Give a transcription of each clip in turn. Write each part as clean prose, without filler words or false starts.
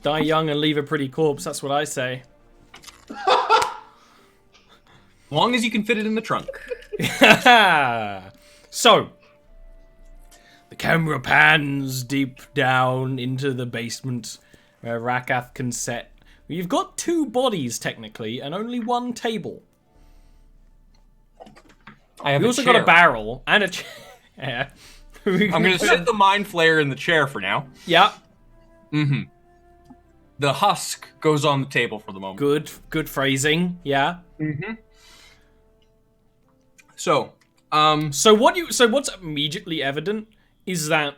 Die young and leave a pretty corpse, that's what I say. Long as you can fit it in the trunk. So, the camera pans deep down into the basement where Rakath can set. You've got 2 bodies, technically, and only 1 table. I have We a also chair. got a barrel and a chair. I'm going to set the mind flayer in the chair for now. Yeah. Mm-hmm. The husk goes on the table for the moment. Good phrasing. Yeah. Mm-hmm. So what's immediately evident is that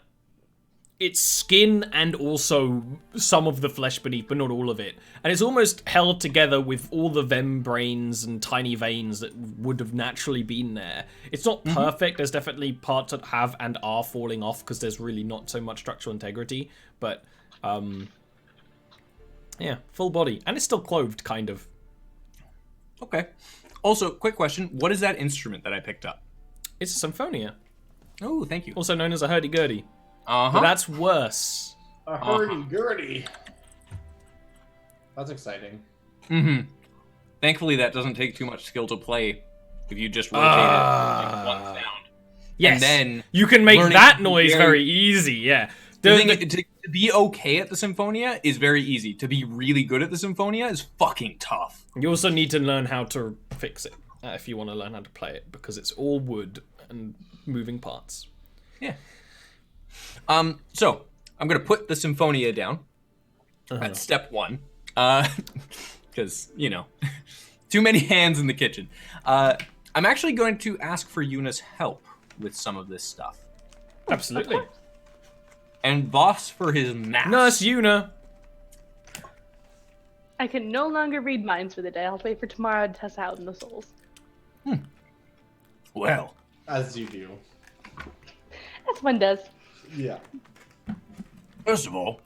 it's skin and also some of the flesh beneath, but not all of it. And it's almost held together with all the membranes and tiny veins that would have naturally been there. It's not perfect. There's definitely parts that have and are falling off because there's really not so much structural integrity. But, yeah, full body. And it's still clothed, kind of. Okay. Also, quick question. What is that instrument that I picked up? It's a symphonia. Oh, thank you. Also known as a hurdy-gurdy. Uh-huh. But that's worse. A hurdy-gurdy. That's exciting. Mm-hmm. Thankfully, that doesn't take too much skill to play if you just rotate it like one sound. Yes. And then you can make that noise very easy, yeah. To be okay at the Symphonia is very easy. To be really good at the Symphonia is fucking tough. You also need to learn how to fix it if you want to learn how to play it, because it's all wood and moving parts. Yeah. So, I'm going to put the Symphonia down at step 1. Because, you know, too many hands in the kitchen. I'm actually going to ask for Yuna's help with some of this stuff. Absolutely. And Voss for his math. Nurse Yuna. I can no longer read minds for the day. I'll wait for tomorrow to test out in the souls. Well. As you do. As one does. Yeah. First of all,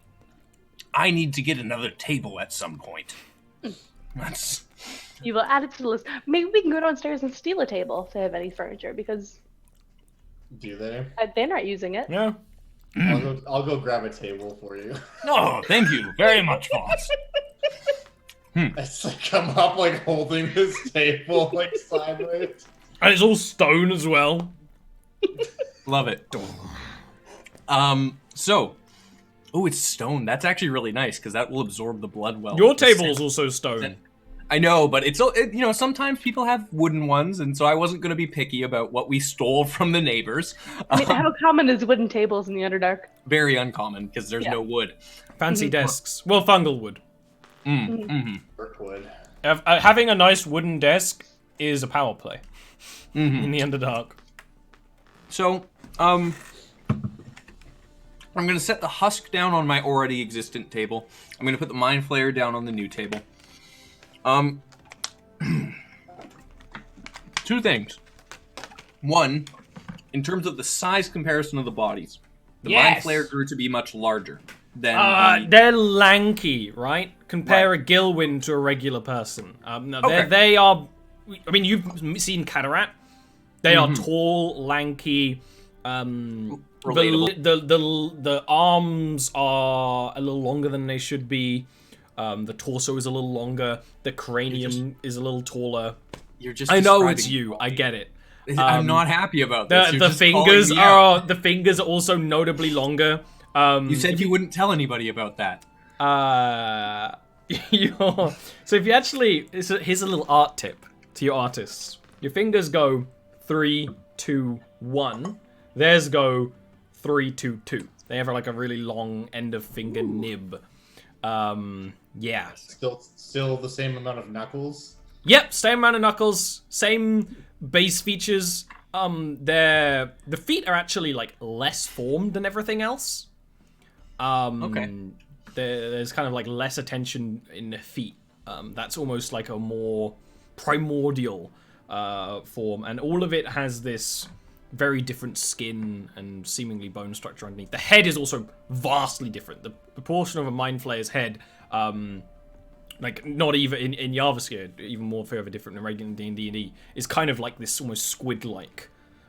I need to get another table at some point. That's... You will add it to the list. Maybe we can go downstairs and steal a table if they have any furniture, because... Do they? They're not using it. Yeah. I'll go grab a table for you. Oh, thank you very much, Voss. It's like I'm up like holding this table like sideways. And it's all stone as well. Love it. So, oh, it's stone. That's actually really nice because that will absorb the blood well. Your table is also stone. I know, but it's you know, sometimes people have wooden ones, and so I wasn't going to be picky about what we stole from the neighbors. I mean, how common is wooden tables in the Underdark? Very uncommon because there's no wood. Fancy desks. Well, fungal wood. Brickwood. Having a nice wooden desk is a power play in the Underdark. So, I'm going to set the husk down on my already existent table. I'm going to put the mind flayer down on the new table. Two things. One, in terms of the size comparison of the bodies, the mind flayer grew to be much larger than they're lanky, right? Compare a Gilwyn to a regular person. No, they are. I mean, you've seen Catarat. They are tall, lanky. The arms are a little longer than they should be. The torso is a little longer. The cranium is a little taller. You're just. I know it's you. I get it. I'm not happy about this. The fingers are also notably longer. You said you wouldn't tell anybody about that. So if you actually, here's a little art tip to your artists. Your fingers go 3, 2, 1. Theirs go 3, 2, 2. They have like a really long end of finger nib. Yeah. Still the same amount of knuckles? Yep, same amount of knuckles, same base features. The feet are actually like less formed than everything else. Okay. There's kind of like less attention in the feet. That's almost like a more primordial form, and all of it has this very different skin and seemingly bone structure underneath. The head is also vastly different. The proportion of a mind flayer's head, like not even in Jarviskjir, even more further different than regular D&D, is kind of like this almost squid-like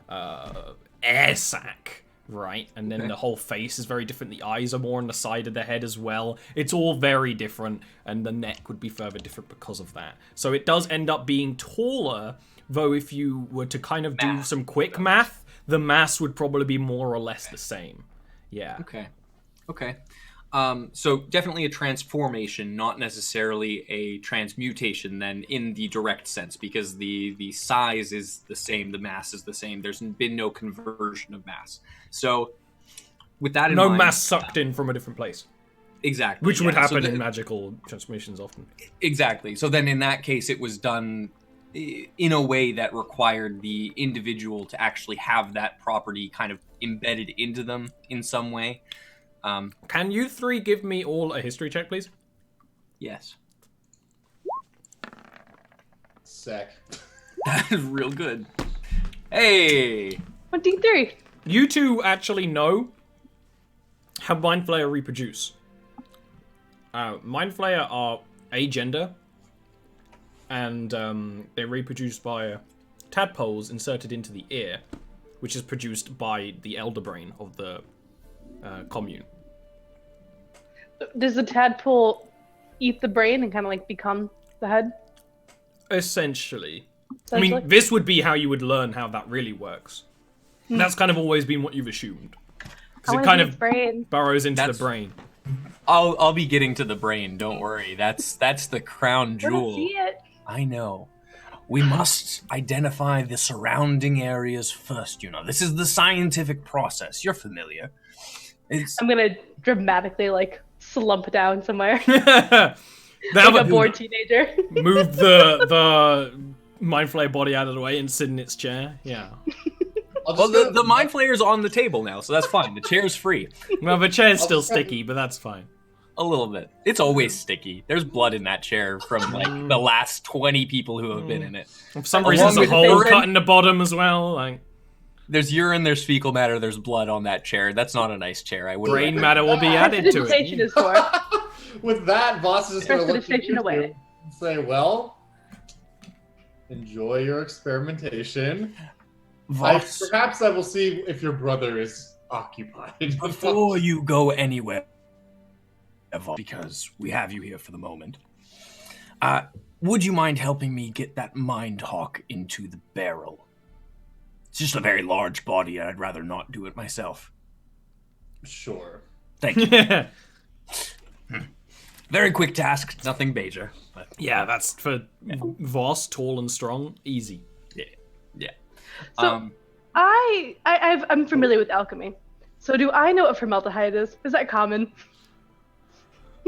air sac right? And then the whole face is very different. The eyes are more on the side of the head as well. It's all very different, and the neck would be further different because of that. So it does end up being taller, though if you were to kind of do some quick math, the mass would probably be more or less the same. Yeah. Okay. So definitely a transformation, not necessarily a transmutation then in the direct sense, because the size is the same, the mass is the same. There's been no conversion of mass. So with that in mind... No mass sucked in from a different place. Exactly. Which would happen in magical transformations often. Exactly. So then in that case, it was done in a way that required the individual to actually have that property kind of embedded into them in some way. Can you three give me all a history check, please? Yes. Sick. That is real good. Hey! 23. You two actually know how Mind Flayer reproduce. Mind Flayer are agender, and they reproduce by tadpoles inserted into the ear, which is produced by the elder brain of the commune. Does the tadpole eat the brain and kind of like become the head? Essentially. I mean, this would be how you would learn how that really works. That's kind of always been what you've assumed. Because it kind of burrows into the brain. I'll be getting to the brain, don't worry. That's the crown jewel. I see it. I know. We must identify the surrounding areas first, you know. This is the scientific process. You're familiar. I'm gonna dramatically like slump down somewhere. Like a bored teenager. Move the Mind Flayer body out of the way and sit in its chair. Yeah. Well, the Mind Flayer's on the table now, so that's fine. The chair's free. Well, the chair's still sticky, but that's fine. A little bit. It's always sticky. There's blood in that chair from like the last 20 people who have been in it. For some reason, there's a hole cut in the bottom as well. Like, there's urine, there's fecal matter, there's blood on that chair. That's not a nice chair. I wouldn't. Brain matter will be added to it. Is for. With that, boss is going to look at you away. and say, "Well, enjoy your experimentation. Perhaps I will see if your brother is occupied before you go anywhere, because we have you here for the moment. Would you mind helping me get that mind hawk into the barrel? It's just a very large body, and I'd rather not do it myself." Sure. Thank you. Very quick task, nothing major. But... Yeah, that's for Voss, tall and strong, easy. Yeah. So I'm familiar with alchemy. So do I know what formaldehyde is? Is that common?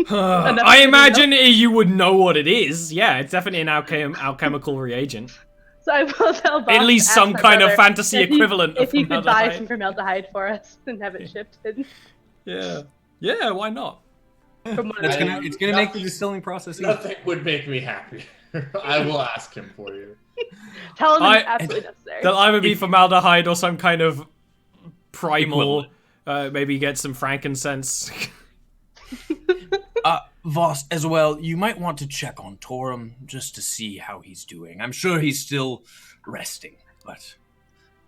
I imagine you would know what it is. Yeah, it's definitely an alchemical reagent. So I will tell Boss at least some kind of fantasy equivalent. If you could buy some formaldehyde for us and have it shipped in. Yeah, why not? It's gonna make the distilling process easy. Nothing would make me happy. I will ask him for you. Tell him it's absolutely necessary. They'll either be formaldehyde or some kind of primal. Maybe get some frankincense. Voss, as well, you might want to check on Torum just to see how he's doing. I'm sure he's still resting, but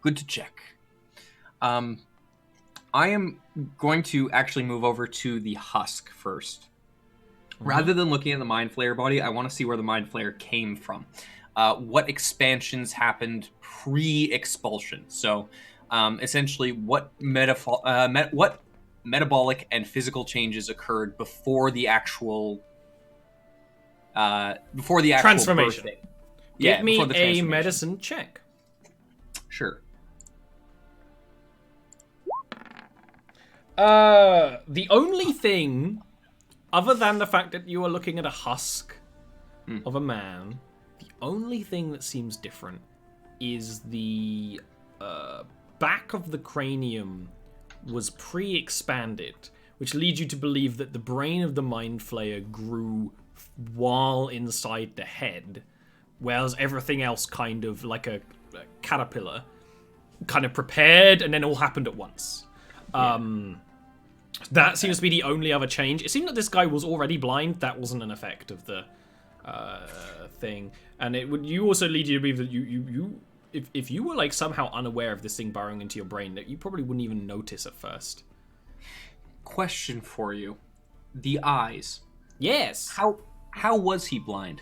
good to check. I am going to actually move over to the husk first. Rather than looking at the Mind Flayer body, I want to see where the Mind Flayer came from. What expansions happened pre-expulsion? So, essentially, what metabolic and physical changes occurred before the actual transformation? Birthday. Give me a medicine check. Sure. The only thing, other than the fact that you are looking at a husk of a man, the only thing that seems different is the back of the cranium was pre-expanded, which leads you to believe that the brain of the Mind Flayer grew while inside the head, whereas everything else kind of like a caterpillar kind of prepared and then all happened at once. That seems to be the only other change. It seemed that this guy was already blind. That wasn't an effect of the thing. And it would. You also lead you to believe that you if you were like somehow unaware of this thing burrowing into your brain, that you probably wouldn't even notice at first. Question for you: the eyes. Yes. How was he blind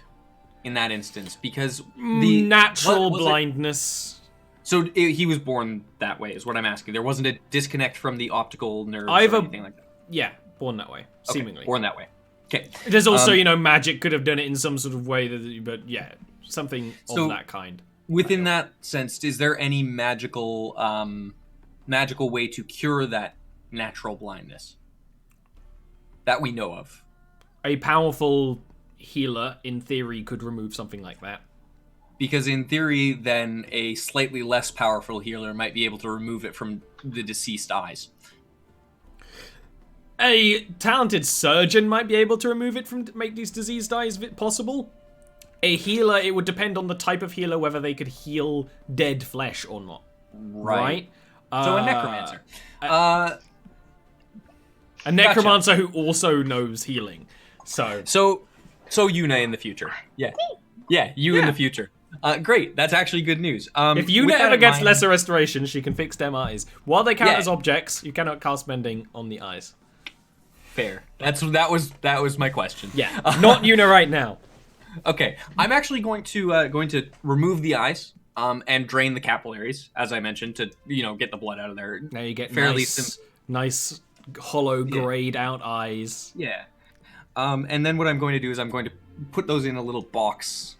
in that instance? Because the natural blindness. So he was born that way, is what I'm asking. There wasn't a disconnect from the optical nerves or anything like that. Yeah, born that way, seemingly. Born that way. Okay. There's also, magic could have done it in some sort of way, but yeah, something of that kind. Within that sense, is there any magical way to cure that natural blindness that we know of? A powerful healer, in theory, could remove something like that. Because in theory, then a slightly less powerful healer might be able to remove it from the deceased eyes. A talented surgeon might be able to remove it to make these diseased eyes possible. A healer, it would depend on the type of healer, whether they could heal dead flesh or not. Right? So a necromancer. A necromancer who also knows healing. So Yuna in the future. Yeah. Yeah, in the future. Great. That's actually good news. If Yuna ever gets lesser restoration, she can fix them eyes. While they count as objects, you cannot cast mending on the eyes. Fair. That was my question. Yeah, not Yuna right now. Okay, I'm actually going to remove the eyes and drain the capillaries, as I mentioned, to get the blood out of there. Now you get fairly nice hollow grayed out eyes. Yeah. And then what I'm going to do is I'm going to put those in a little box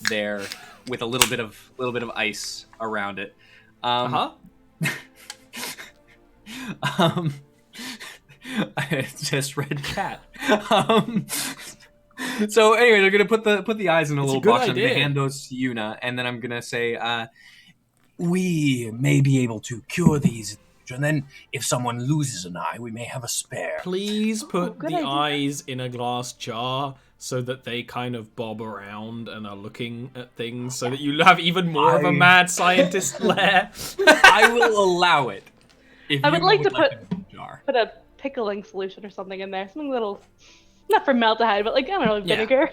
there with a little bit of ice around it. It says red cat. So anyway, they're gonna put the eyes in a little box. I'm gonna hand those to Yuna, and then I'm gonna say, we may be able to cure these, and then if someone loses an eye, we may have a spare. Please put the eyes in a glass jar so that they kind of bob around and are looking at things, so that you have even more of a mad scientist flair. I will allow it. I would like to put a pickling solution or something in there, something little, not formaldehyde, but like, I don't know, vinegar.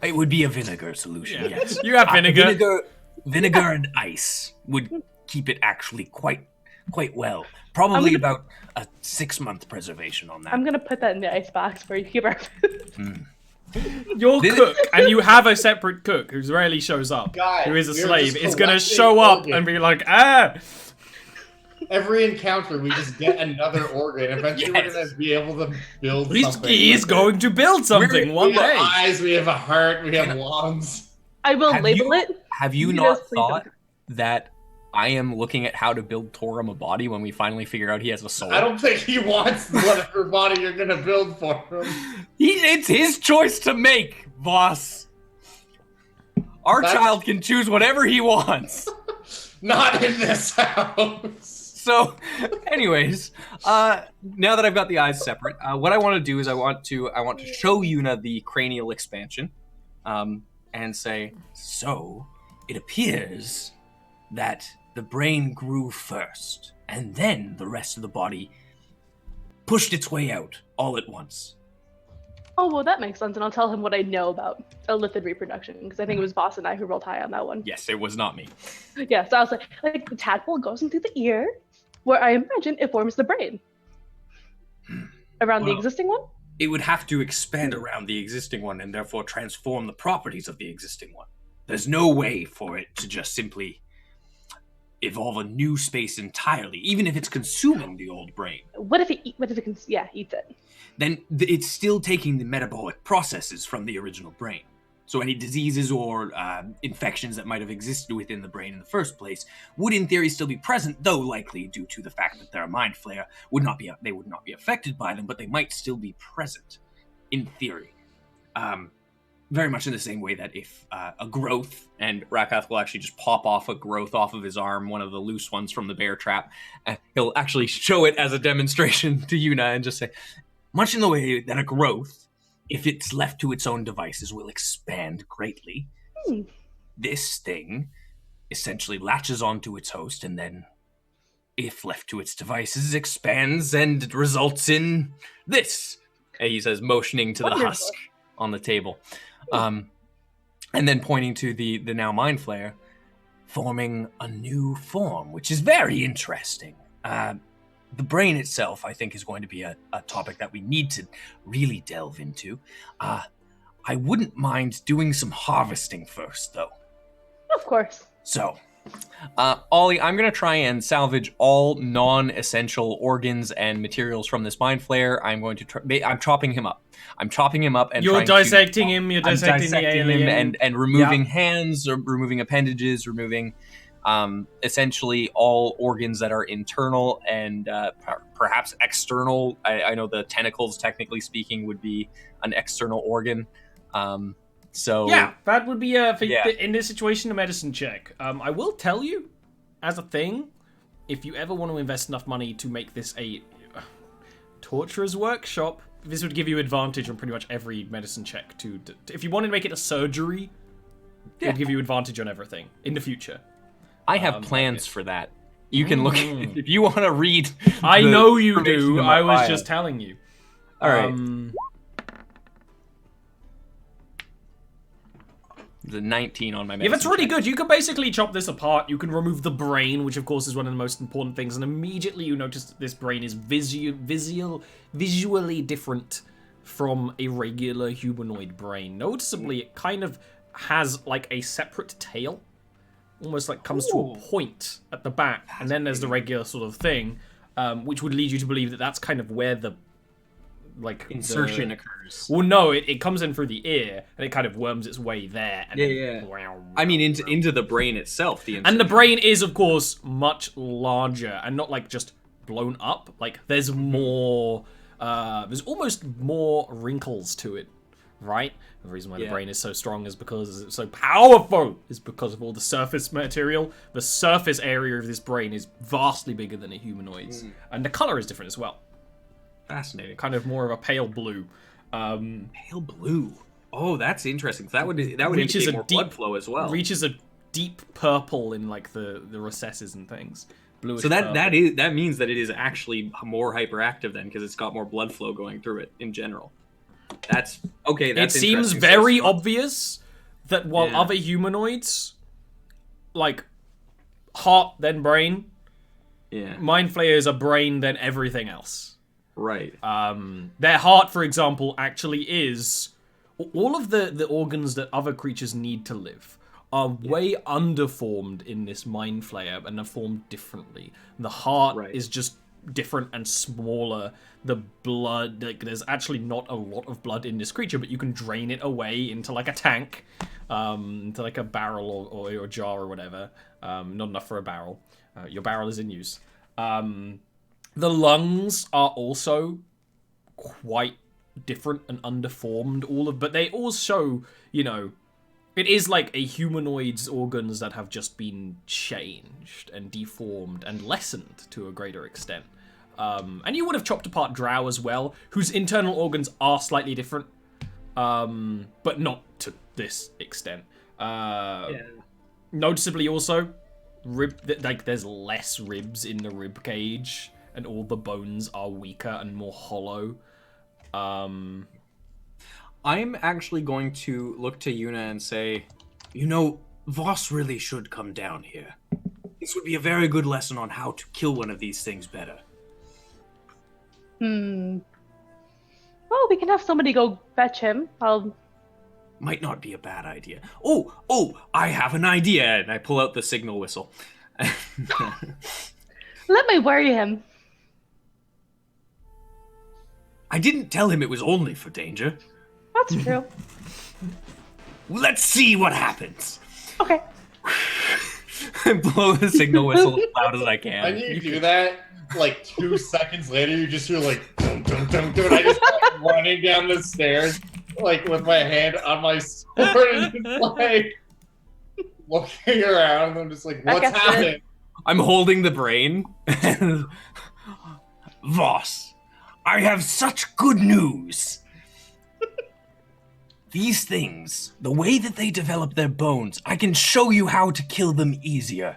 It would be a vinegar solution. Yeah. Yes, you have vinegar. Vinegar and ice would keep it actually quite well. Probably about a 6-month preservation on that. I'm gonna put that in the ice box for you to keep our food. Your cook, and you have a separate cook who rarely shows up, who is a slave, is gonna show up and be like, Every encounter, we just get another organ. Eventually, we're going to be able to build something. He's going to build something one day. We have eyes, we have a heart, we have lungs. I will label it. Have you not thought that I am looking at how to build Torum a body when we finally figure out he has a soul? I don't think he wants whatever body you're going to build for him. It's his choice to make, boss. Our child can choose whatever he wants. Not in this house. So, anyways, now that I've got the eyes separate, what I want to do is I want to show Yuna the cranial expansion, and say, so it appears that the brain grew first, and then the rest of the body pushed its way out all at once. Oh, well, that makes sense, and I'll tell him what I know about illithid reproduction, because I think it was Voss and I who rolled high on that one. Yes, it was not me. Yeah, so I was like the tadpole goes into the ear, where I imagine it forms the brain. Around the existing one? It would have to expand around the existing one and therefore transform the properties of the existing one. There's no way for it to just simply evolve a new space entirely, even if it's consuming the old brain. What if it eats it? Then it's still taking the metabolic processes from the original brain. So any diseases or infections that might have existed within the brain in the first place would, in theory, still be present, though likely due to the fact that they're a mind flayer, they would not be affected by them, but they might still be present, in theory. Very much in the same way that if a growth, and Rakath will actually just pop off a growth off of his arm, one of the loose ones from the bear trap, he'll actually show it as a demonstration to Yuna and just say, much in the way that a growth, if it's left to its own devices, will expand greatly. This thing essentially latches onto its host and then, if left to its devices, expands and results in this. And he says, motioning to the husk on the table. And then pointing to the now mind flayer. forming a new form, which is very interesting. The brain itself, I think, is going to be a topic that we need to really delve into. I wouldn't mind doing some harvesting first, though. Of course. So, Ollie, I'm going to try and salvage all non-essential organs and materials from this mind flayer. I'm going to I'm chopping him up. I'm chopping him up and you're dissecting him. You're dissecting the alien and removing hands, or removing appendages, removing essentially all organs that are internal and perhaps external. I know the tentacles, technically speaking, would be an external organ. So yeah, that would be in this situation a medicine check. I will tell you, as a thing, if you ever want to invest enough money to make this a torturer's workshop, this would give you advantage on pretty much every medicine check. If you wanted to make it a surgery, it would give you advantage on everything in the future. I have plans for that. You can look if you want to read. I know you do. I was just telling you. All right. The 19 on my medicine. Yeah, that's really good. You can basically chop this apart. You can remove the brain, which of course is one of the most important things, and immediately you notice that this brain is visually different from a regular humanoid brain. Noticeably, it kind of has like a separate tail. Almost like comes to a point at the back, and then there's the regular sort of thing, which would lead you to believe that that's kind of where the insertion occurs. Well, no, it comes in through the ear, and it kind of worms its way there. And I mean, into the brain itself. And the brain is, of course, much larger, and not like just blown up. Like there's more, there's almost more wrinkles to it, right? The reason why the brain is so strong is because it's so powerful, is because of all the surface material. The surface area of this brain is vastly bigger than a humanoid's, and the color is different as well. Fascinating. Kind of more of a pale blue. Pale blue. Oh, that's interesting. That would indicate more blood flow as well. Reaches a deep purple in like the recesses and things. Bluish so that means that it is actually more hyperactive then, because it's got more blood flow going through it in general. That's okay. That's it seems very obvious that while other humanoids, like heart then brain, mind flayers are brain then everything else. Right. Their heart, for example, actually is all of the organs that other creatures need to live are way underformed in this mind flayer and are formed differently. The heart is just different and smaller. The blood, like, there's actually not a lot of blood in this creature, but you can drain it away into like a tank, into like a barrel or a jar or whatever. Not enough for a barrel. Your barrel is in use. The lungs are also quite different and underformed, but they also, you know, it is like a humanoid's organs that have just been changed and deformed and lessened to a greater extent. And you would have chopped apart Drow as well, whose internal organs are slightly different, but not to this extent. Noticeably also, there's less ribs in the rib cage, and all the bones are weaker and more hollow. I'm actually going to look to Yuna and say, you know, Voss really should come down here. This would be a very good lesson on how to kill one of these things better. Well, we can have somebody go fetch him. Might not be a bad idea. Oh, I have an idea. And I pull out the signal whistle. Let me worry him. I didn't tell him it was only for danger. That's true. Let's see what happens. Okay. I blow the signal whistle as loud as I can. When you do that, like 2 seconds later, you just hear like dum dum dum dum, and I just start running down the stairs, like with my hand on my sword, and just like looking around. And I'm just like, what's happening? I'm holding the brain. Voss, I have such good news. These things, the way that they develop their bones, I can show you how to kill them easier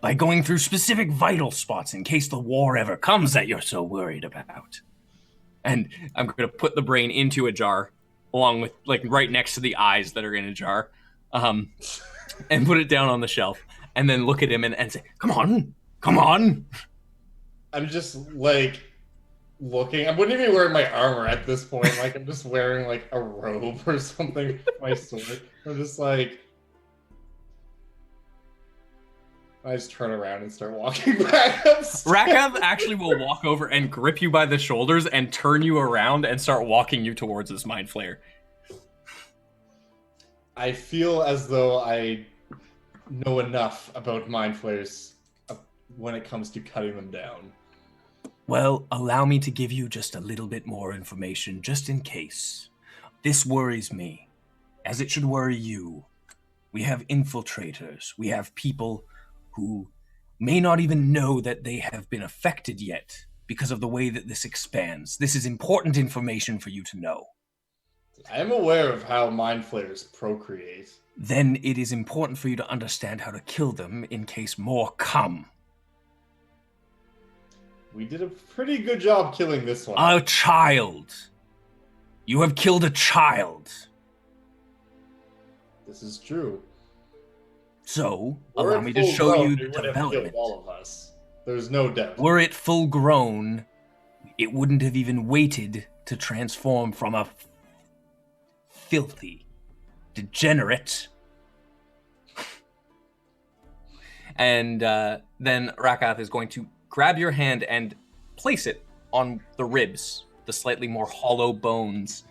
by going through specific vital spots in case the war ever comes that you're so worried about. And I'm going to put the brain into a jar, along with, like, right next to the eyes that are in a jar, and put it down on the shelf. and then look at him and say, come on, come on. I'm just like looking. I wouldn't even be wearing my armor at this point. Like I'm just wearing like a robe or something. My sword. I'm just like. I just turn around and start walking back upstairs. Rakav actually will walk over and grip you by the shoulders and turn you around and start walking you towards this mind flayer. I feel as though I know enough about mind flayers when it comes to cutting them down. Well, allow me to give you just a little bit more information, just in case. This worries me, as it should worry you. We have infiltrators. We have people who may not even know that they have been affected yet because of the way that this expands. This is important information for you to know. I am aware of how mind flayers procreate. Then it is important for you to understand how to kill them in case more come. We did a pretty good job killing this one. A child. You have killed a child. This is true. So, Were allow it me to full show grown, you they the would have killed development. all of us. There's no doubt. Were it full grown, it wouldn't have even waited to transform from a filthy, degenerate. And then Rakath is going to grab your hand and place it on the ribs, the slightly more hollow bones,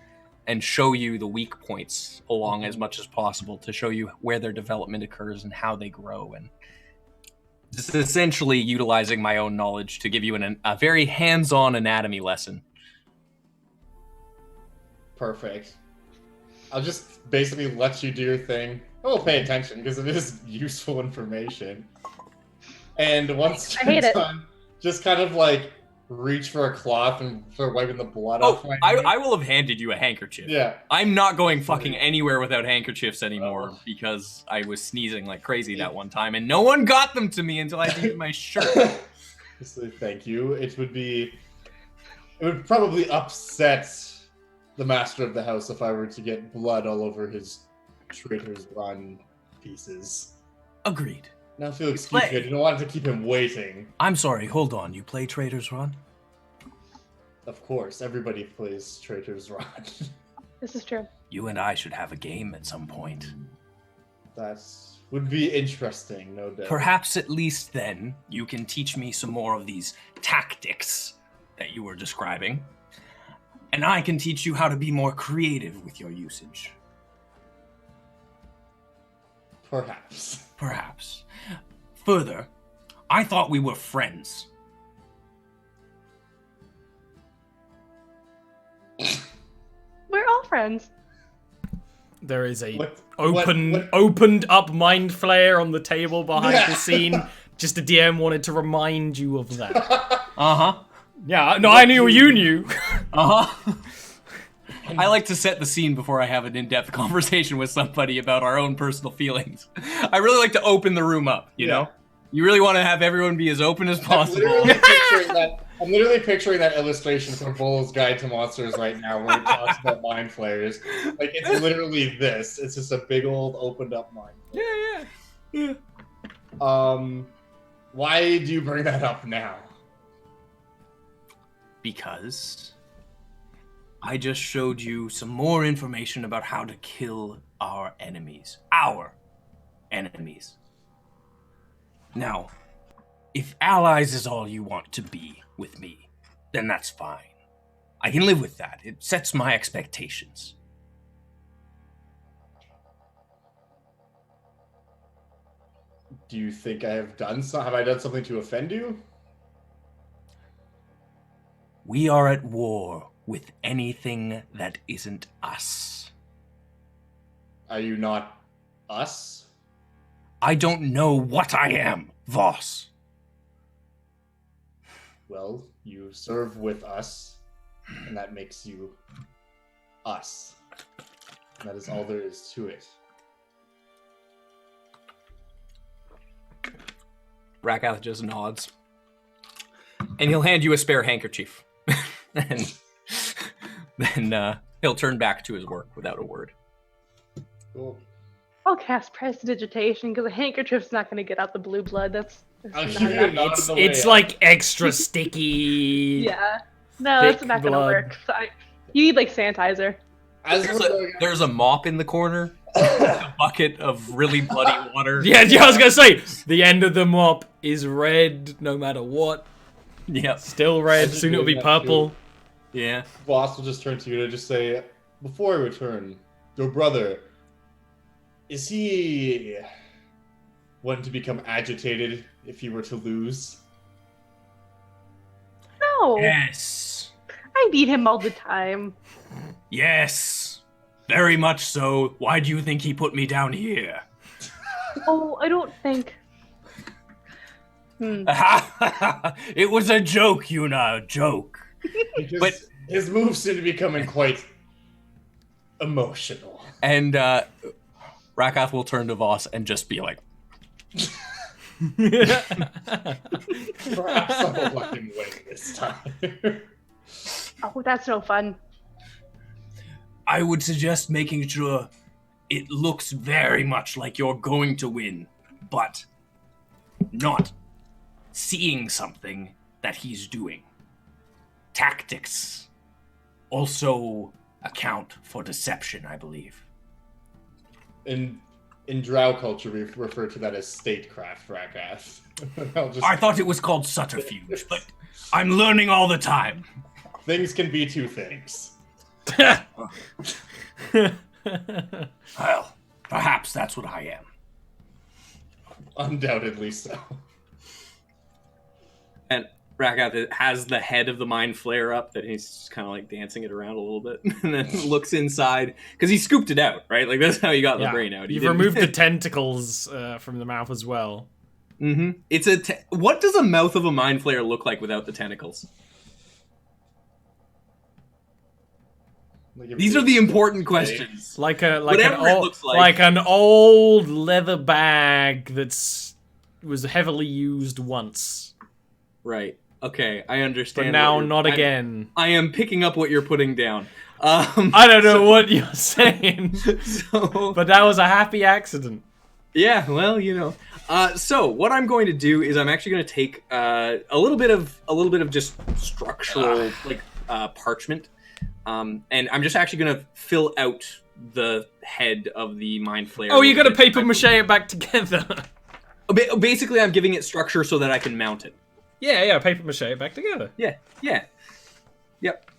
and show you the weak points along as much as possible to show you where their development occurs and how they grow. And just essentially utilizing my own knowledge to give you a very hands-on anatomy lesson. Perfect. I'll just basically let you do your thing. I will pay attention because it is useful information. And once I hate you're it. done, just kind of like reach for a cloth and start wiping the blood off my hand. I will have handed you a handkerchief. Yeah. I'm not going fucking anywhere without handkerchiefs anymore because I was sneezing like crazy that one time and no one got them to me until I did my shirt. Just say thank you. It would probably upset the master of the house if I were to get blood all over his Traitor's Run pieces. Agreed. Now if you'll excuse me, I didn't want to keep him waiting. I'm sorry, hold on. You play Trader's Run? Of course, everybody plays Traitor's Run. This is true. You and I should have a game at some point. That would be interesting, no doubt. Perhaps at least then you can teach me some more of these tactics that you were describing. And I can teach you how to be more creative with your usage. Perhaps. Perhaps. Further, I thought we were friends. We're all friends. There is a What- opened up mind flare on the table behind Yeah. the scene. Just the DM wanted to remind you of that. Uh-huh. Yeah, no, I knew you knew. Uh-huh. I like to set the scene before I have an in-depth conversation with somebody about our own personal feelings. I really like to open the room up, you know? You really want to have everyone be as open as possible. I'm literally picturing that illustration from Bolo's Guide to Monsters right now where it talks about mind flayers. Like, it's literally this. It's just a big old opened up mind flare. Yeah. Why do you bring that up now? Because I just showed you some more information about how to kill our enemies. Our enemies. Now, if allies is all you want to be with me, then that's fine. I can live with that. It sets my expectations. Do you think I have done have I done something to offend you? We are at war with anything that isn't us. Are you not us? I don't know what I am, Voss. Well, you serve with us, and that makes you us. And that is all there is to it. Rakath just nods. And he'll hand you a spare handkerchief. And then he'll turn back to his work without a word. Cool. I'll cast prestidigitation because a handkerchief's not going to get out the blue blood. That's I'll not give you a enough. nod on the way It's out. like extra sticky. Yeah. No, that's Thick not going to blood. work. So you need like sanitizer. As There's we're going there's a mop in the corner, a bucket of really bloody water. Yeah, I was gonna say the end of the mop is red, no matter what. Yep. Still red. should Soon do it'll be that purple. Yeah. Boss will just turn to you and just say, before I return, your brother, is he one to become agitated if he were to lose? No. Yes. I beat him all the time. Yes. Very much so. Why do you think he put me down here? Oh, I don't think. It was a joke, Yuna, a joke. Because But- his moves seem to be becoming quite emotional. And Rakath will turn to Voss and just be like, Perhaps I will let him win this time. Oh, that's no fun. I would suggest making sure it looks very much like you're going to win, but not seeing something that he's doing. Tactics also account for deception, I believe. In Drow culture, we refer to that as statecraft, Rakath. I thought it was called subterfuge, but I'm learning all the time. Things can be two things. Well, perhaps that's what I am. Undoubtedly so. And Rakath has the head of the mind flare up that he's just kind of like dancing it around a little bit, and then looks inside because he scooped it out, right? Like that's how he got the brain out. He You've didn't- removed the tentacles from the mouth as well. Mm-hmm. It's what does a mouth of a mind flayer look like without the tentacles? These are the important questions. Like an Whatever it old, looks like. an old leather bag was heavily used once, Right. Okay, I but understand. now what you're- not again. I am picking up what you're putting down. I don't know what you're saying, So but that was a happy accident. yeah, well, you know. So what I'm going to do is I'm actually going to take a little bit of just structural parchment, and I'm just actually going to fill out the head of the mind flayer. Oh, you got to a little bit. paper mache it back together. Basically, I'm giving it structure so that I can mount it. Yeah, paper mache it back together. Yeah. Yep.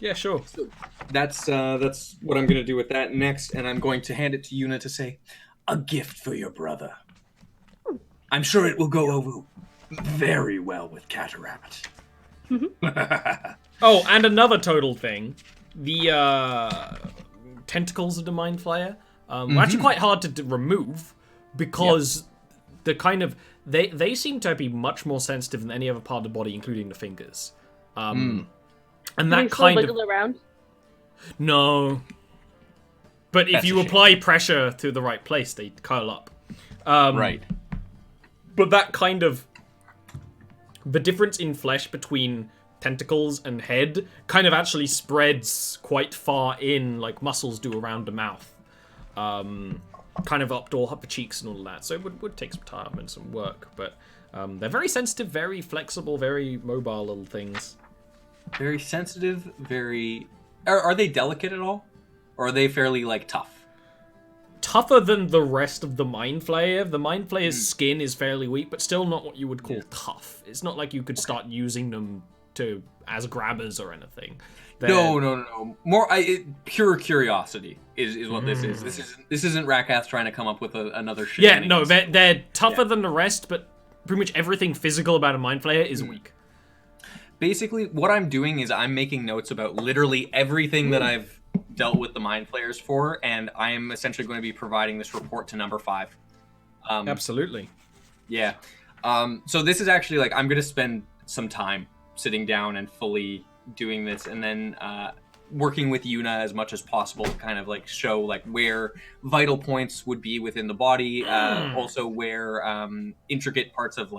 Yeah, sure. So that's what I'm going to do with that next, and I'm going to hand it to Yuna to say, a gift for your brother. I'm sure it will go over very well with Cataract. Oh, and another total thing. The tentacles of the Mind Flayer were actually quite hard to remove because the kind of... They seem to be much more sensitive than any other part of the body, including the fingers. And Can that we still kind of... wiggle around? No. But if That's a you shame. apply pressure to the right place, they curl up. Right. But that kind of... The difference in flesh between tentacles and head kind of actually spreads quite far in, like muscles do around the mouth. Kind of up the cheeks and all of that. So it would take some time and some work. But they're very sensitive, very flexible, very mobile little things. Very sensitive, very... Are they delicate at all? Or are they fairly, tough? Tougher than the rest of the Mind Flayer. The Mind Flayer's skin is fairly weak, but still not what you would call tough. It's not like you could start using them as grabbers or anything. No. More pure curiosity is what this is. This isn't Rakath trying to come up with another shit. Yeah, no, they're tougher than the rest, but pretty much everything physical about a Mind Flayer is weak. Basically, what I'm doing is I'm making notes about literally everything that I've dealt with the Mind Flayers for, and I am essentially going to be providing this report to number 5. Absolutely. Yeah. So this is actually I'm going to spend some time sitting down and fully doing this, and then working with Yuna as much as possible to kind of show where vital points would be within the body, also where intricate parts of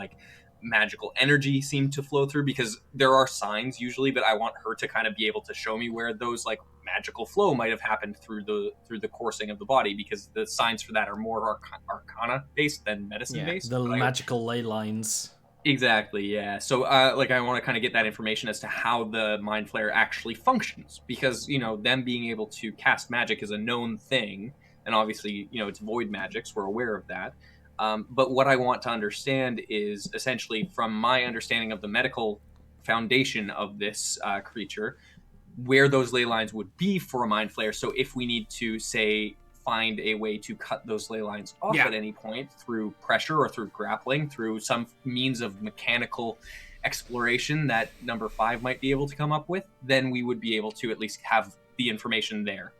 magical energy seem to flow through, because there are signs usually, but I want her to kind of be able to show me where those like magical flow might have happened through the coursing of the body, because the signs for that are more arcana based than medicine based. The magical ley lines. Exactly, yeah. So, like, I want to kind of get that information as to how the Mind Flayer actually functions, because, them being able to cast magic is a known thing, and obviously, it's void magic, so we're aware of that. But what I want to understand is, essentially, from my understanding of the medical foundation of this creature, where those ley lines would be for a Mind Flayer. So if we need to, say, find a way to cut those ley lines off at any point through pressure or through grappling, through some means of mechanical exploration that number 5 might be able to come up with, then we would be able to at least have the information there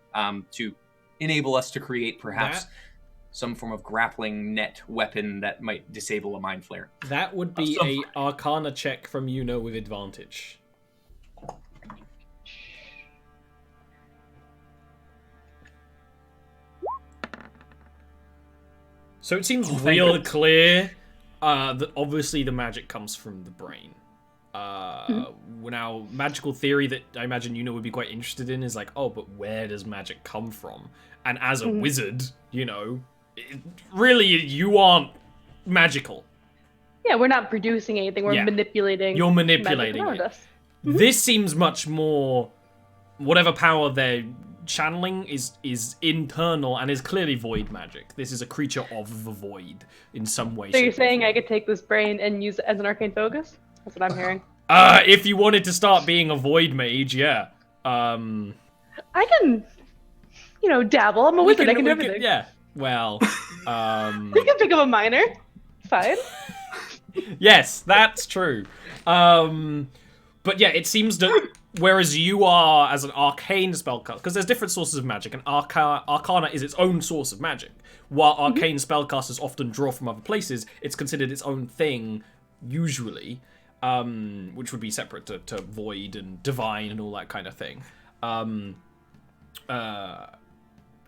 to enable us to create perhaps some form of grappling net weapon that might disable a Mind Flayer. That would be a Arcana check from Yuno with advantage. So it seems real clear that obviously the magic comes from the brain. Now, magical theory that I imagine would be quite interested in is like, but where does magic come from? And as a wizard, really, you aren't magical. Yeah, we're not producing anything. We're manipulating. You're manipulating magic around us. This seems much more... Whatever power they're channeling is internal and is clearly void magic. This is a creature of the void in some way. So you're saying I could take this brain and use it as an arcane focus? That's what I'm hearing. If you wanted to start being a void mage, yeah. I can, dabble. I'm a wizard. I can do everything. Yeah. Well, I can pick up a minor. Fine. Yes, that's true. But yeah, it seems that whereas you are, as an arcane spellcaster, because there's different sources of magic, and Arcana is its own source of magic. While arcane spellcasters often draw from other places, it's considered its own thing, usually, which would be separate to Void and Divine and all that kind of thing.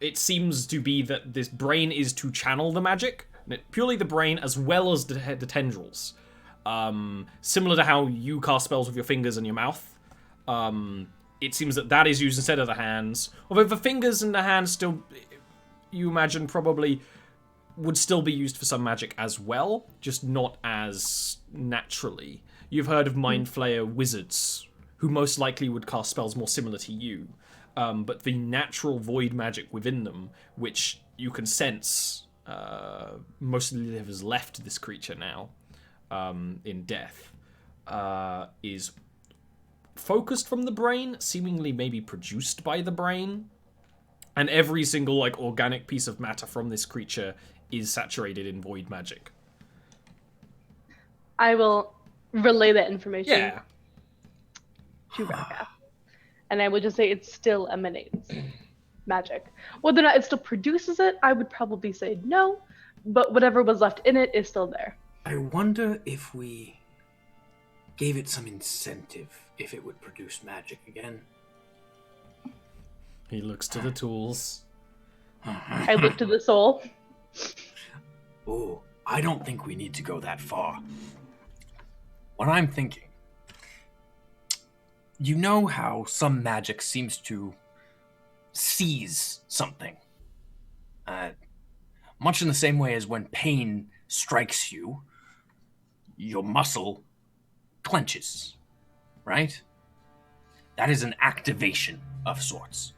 It seems to be that this brain is to channel the magic, purely the brain as well as the tendrils. Similar to how you cast spells with your fingers and your mouth. It seems that is used instead of the hands. Although the fingers and the hands still, you imagine, probably would still be used for some magic as well, just not as naturally. You've heard of Mind Flayer wizards, who most likely would cast spells more similar to you. But the natural void magic within them, which you can sense, mostly has left this creature now, in death, is focused from the brain, seemingly maybe produced by the brain, and every single organic piece of matter from this creature is saturated in void magic. I will relay that information to Raka, and I would just say it still emanates magic. Whether or not it still produces it, I would probably say no, but whatever was left in it is still there. I wonder if we gave it some incentive if it would produce magic again. He looks to the tools. I look to the soul. Oh, I don't think we need to go that far. What I'm thinking, you know how some magic seems to seize something? Much in the same way as when pain strikes you, your muscle clenches, right? That is an activation of sorts.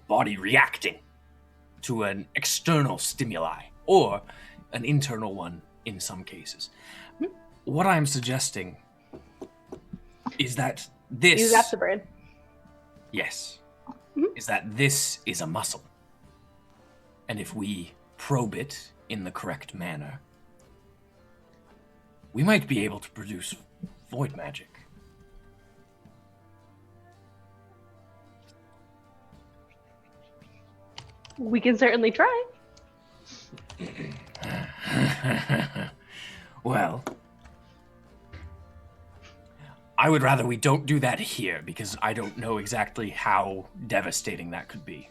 Body reacting to an external stimuli, or an internal one in some cases. What I'm suggesting is that this... You zap the brain. Yes. Is that this is a muscle. And if we probe it in the correct manner, we might be able to produce void magic. We can certainly try. Well, I would rather we don't do that here, because I don't know exactly how devastating that could be.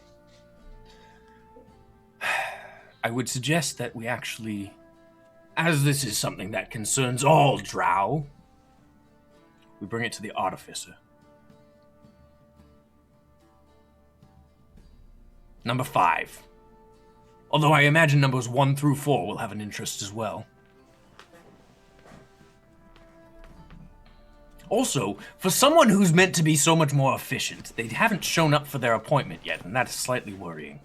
I would suggest that we actually As this is something that concerns all drow, we bring it to the artificer. Number 5. Although I imagine numbers 1 through 4 will have an interest as well. Also, for someone who's meant to be so much more efficient, they haven't shown up for their appointment yet, and that is slightly worrying.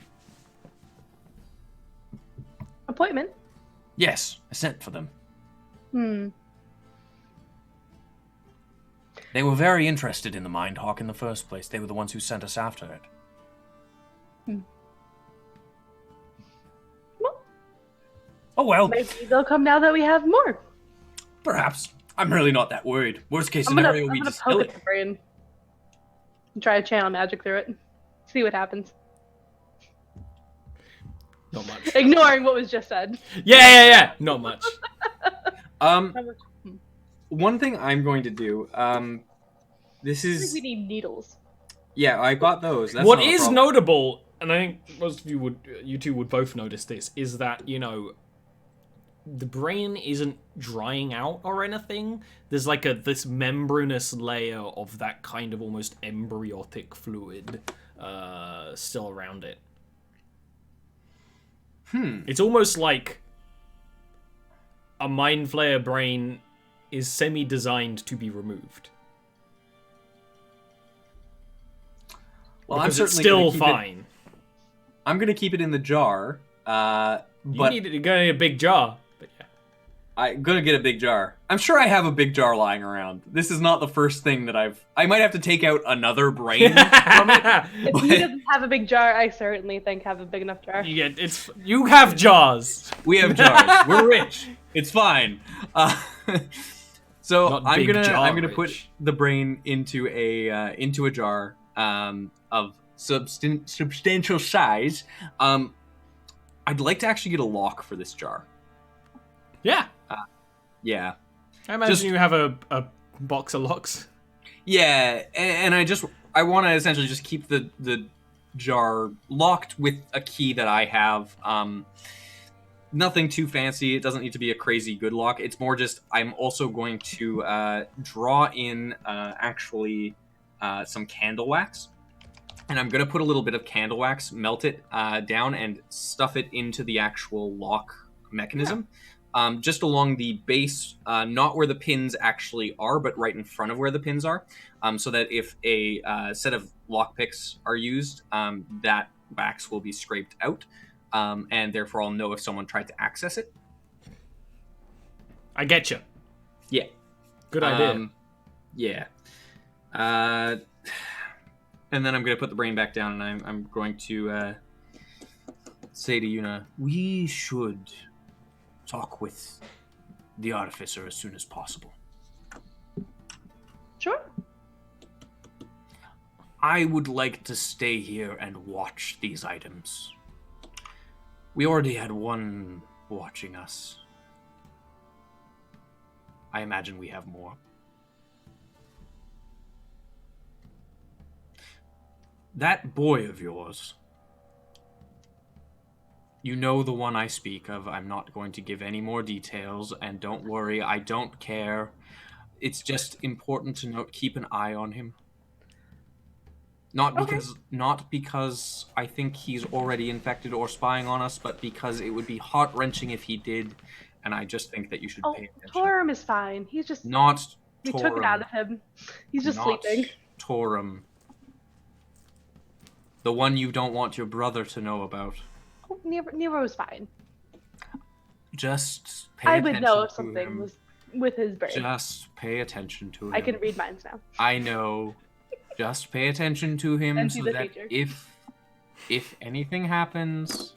Appointment? Yes, I sent for them. Hmm. They were very interested in the Mind Hawk in the first place. They were the ones who sent us after it. Well, Oh well, maybe they'll come now that we have more. perhaps. I'm really not that worried. Worst case I'm gonna scenario, we just kill poke it. at the brain. And try to channel magic through it. See what happens. Not much. Ignoring what was just said. Yeah. Not much. One thing I'm going to do, this I think is, we need needles. yeah, I got those. That's What not a is problem. notable, and I think most of you two would both notice this, is that, the brain isn't drying out or anything. There's like this membranous layer of that kind of almost embryotic fluid still around it. It's almost like a Mind Flayer brain is semi-designed to be removed. Well, Because I'm it's certainly still gonna keep it- fine. I'm going to keep it in the jar, but You're gonna need a big jar. But yeah. I'm going to get a big jar. I'm sure I have a big jar lying around. This is not the first thing that I might have to take out another brain from it. If he doesn't have a big jar, I certainly think have a big enough jar. You have jars. We have jars. We're rich. It's fine. So Not I'm big gonna jar put rich. the brain into a jar of substantial size. I'd like to actually get a lock for this jar. Yeah. Yeah. I imagine Just- you have a box of locks. Yeah, and I want to essentially just keep the jar locked with a key that I have. Nothing too fancy. It doesn't need to be a crazy good lock. It's more just I'm also going to draw in some candle wax, and I'm going to put a little bit of candle wax, melt it down, and stuff it into the actual lock mechanism. Just along the base, not where the pins actually are, but right in front of where the pins are, so that if a set of lockpicks are used, that wax will be scraped out, and therefore I'll know if someone tried to access it. I get you. Yeah. Good idea. Yeah. And then I'm going to put the brain back down, and I'm going to say to Yuna, We should talk with the artificer as soon as possible. Sure. I would like to stay here and watch these items. We already had one watching us. I imagine we have more. That boy of yours, you know the one I speak of. I'm not going to give any more details, and don't worry, I don't care. It's just important to note, keep an eye on him. Not because I think he's already infected or spying on us, but because it would be heart-wrenching if he did, and I just think that you should Oh, pay attention. Torum is fine. He's just Not we Torum. took it out of him. He's just Not sleeping. Torum. The one you don't want your brother to know about. Oh, Nero's fine. Just pay I attention would know if to something him. was with his brain. Just pay attention to him. I can read minds now. I know. Just pay attention to him And see so the that future. if anything happens,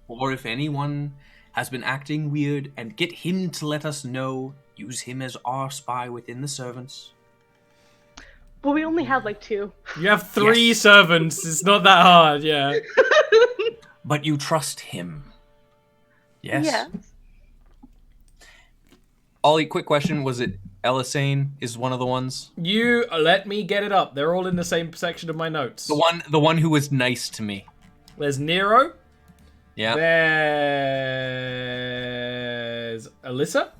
or if anyone has been acting weird, and get him to let us know. Use him as our spy within the servants. But we only had like 2. You have 3 Yes. servants. It's not that hard, yeah. But you trust him. Yes? Yeah. Ollie, quick question. Was it Elisane is one of the ones? You let me get it up. They're all in the same section of my notes. The one who was nice to me. There's Nero. Yeah. There's Alyssa.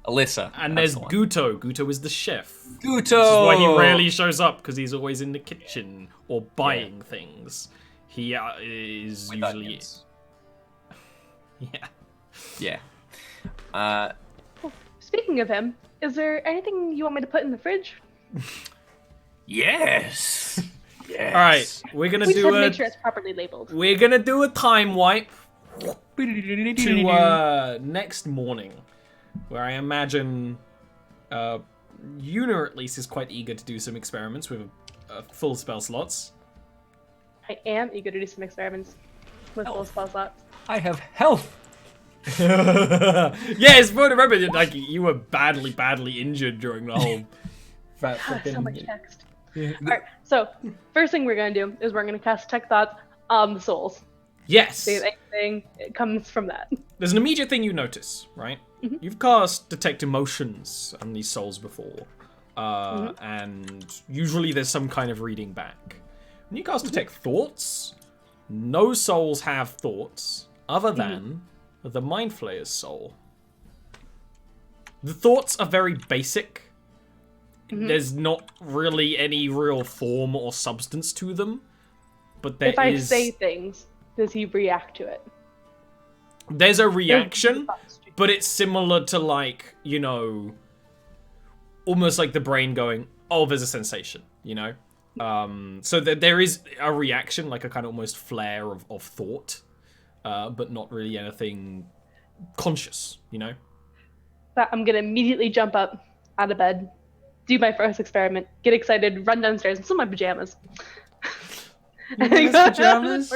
Alyssa. And that's there's the one. Guto. Guto is the chef. Guto! This is why he rarely shows up, because he's always in the kitchen or buying things. He is With usually... onions. Yeah. Yeah. Speaking of him, is there anything you want me to put in the fridge? Yes. Yes. All right, we're gonna We just do have to a. make sure it's properly labeled. We're gonna do a time wipe to next morning, where I imagine Yuna at least is quite eager to do some experiments with full spell slots. I am eager to do some experiments with full spell slots. I have health. Yes, but remember, like you were badly injured during the whole. Fat So much text. Alright, so first thing we're gonna do is we're gonna cast Tech Thoughts on the souls. Yes. See if anything comes from that. There's an immediate thing you notice, right? You've cast Detect Emotions on these souls before, and usually there's some kind of reading back. When you cast Detect Thoughts, no souls have thoughts other than the Mind Flayer's soul. The thoughts are very basic. There's not really any real form or substance to them, but there is... If I say things, does he react to it? There's a reaction, but it's similar to, like, you know, almost like the brain going, oh, there's a sensation, you know? So there is a reaction, like a kind of almost flare of thought, but not really anything conscious, you know? But I'm gonna immediately jump up out of bed, do my first experiment, get excited, run downstairs in some of my pajamas. Pajamas?